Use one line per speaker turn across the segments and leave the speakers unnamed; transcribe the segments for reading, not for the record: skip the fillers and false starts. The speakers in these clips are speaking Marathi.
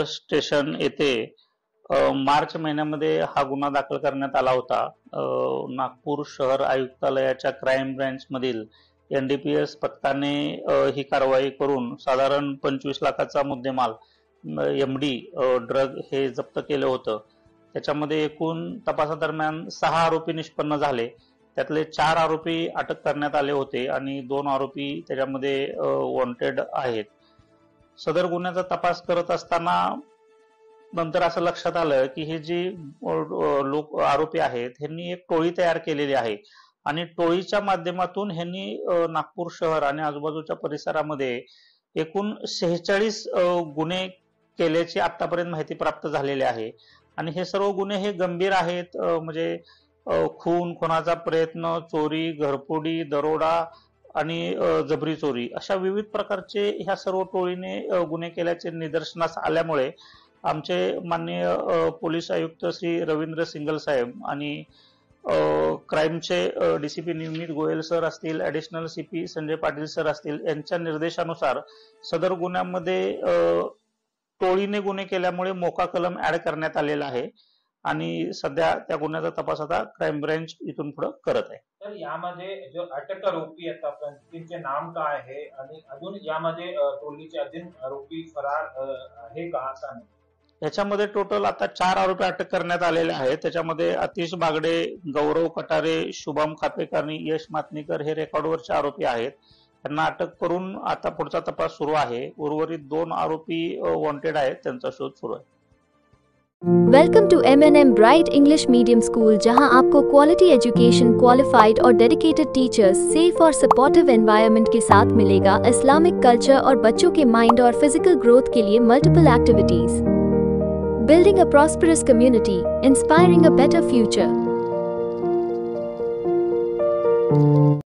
स्टेशन येथे मार्च महिन्यामध्ये हा गुन्हा दाखल करण्यात आला होता. नागपूर शहर आयुक्तालयाच्या क्राईम ब्रँच मधील NDPS पथकाने ही कारवाई करून साधारण 25 लाखाचा मुद्देमाल MD ड्रग हे जप्त केलं होतं. त्याच्यामध्ये एकूण तपासादरम्यान 6 आरोपी निष्पन्न झाले. त्यातले 4 आरोपी अटक करण्यात आले होते आणि 2 आरोपी त्याच्यामध्ये वॉन्टेड आहेत. सदर गुन्ह्याचा तपास करत असताना नंतर असं लक्षात आलं की हे जी आरोपी आहेत ह्यांनी एक टोळी तयार केलेली आहे आणि टोळीच्या माध्यमातून ह्यांनी नागपूर शहर आणि आजूबाजूच्या परिसरामध्ये एकूण 46 गुन्हे केल्याची आतापर्यंत माहिती प्राप्त झालेली आहे. आणि हे सर्व गुन्हे हे गंभीर आहेत. म्हणजे खून, खुनाचा प्रयत्न, चोरी, घरफोडी, दरोडा आणि जबरी चोरी अशा विविध प्रकारचे ह्या सर्व टोळीने गुन्हे केल्याचे निदर्शनास आल्यामुळे आमचे माननीय पोलीस आयुक्त श्री रवींद्र सिंगल साहेब आणि क्राईमचे DCP निमित गोयल सर असतील, additional CP Sanjay Patil sir असतील यांच्या निर्देशानुसार सदर गुन्ह्यामध्ये टोळीने गुन्हे केल्यामुळे मोका कलम ऍड करण्यात आलेला आहे आणि सध्या त्या गुन्ह्याचा तपास आता क्राईम ब्रँच इथून पुढे करत आहे.
तर यामध्ये जो अटक आरोपी आहेत आपण त्यांचे नाम काय आहे आणि अजून यामध्ये टोळीचे अजून आरोपी फरार आहे का असा नाही?
याच्यामध्ये टोटल आता 4 आरोपी अटक करण्यात आलेले आहेत. त्याच्यामध्ये आतिश बागडे, गौरव कटारे, शुभम खापेकर आणि यश मातनीकर हे रेकॉर्डवरचे आरोपी आहेत. त्यांना अटक करून आता पुढचा तपास सुरू आहे. उर्वरित 2 आरोपी वॉन्टेड आहेत, त्यांचा शोध सुरू आहे.
Welcome to M&M bright English medium school, जहां आपको क्वालिटी एजुकेशन, क्वालिफाइड और डेडिकेटेड टीचर्स, सेफ और सपोर्टिव एनवायरनमेंट के साथ मिलेगा इस्लामिक कल्चर और बच्चों के माइंड और फिजिकल ग्रोथ के लिए multiple activities. Building a prosperous community, inspiring a better future.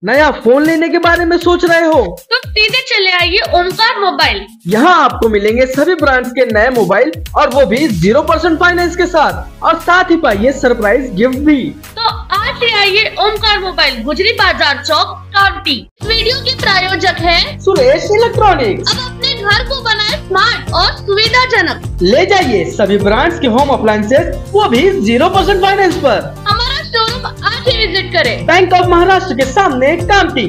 नया फोन लेने के बारे में सोच रहे हो
तो सीधे चले आइए ओमकार मोबाइल.
यहाँ आपको मिलेंगे सभी ब्रांड्स के नए मोबाइल और वो भी 0% फाइनेंस के साथ, और साथ ही पाइए सरप्राइज गिफ्ट भी.
तो आज ही आइए ओमकार मोबाइल, गुजरी बाजार चौक, कांटी. वीडियो के प्रायोजक है
सुरेश इलेक्ट्रॉनिक्स.
अब अपने घर को बनाए स्मार्ट और सुविधाजनक.
ले जाइए सभी ब्रांड्स के होम अप्लायंसेस, वो भी 0% फाइनेंस पर.
हमारा शोरूम आज ही विजिट करें.
बैंक ऑफ महाराष्ट्र के सामने कामटी.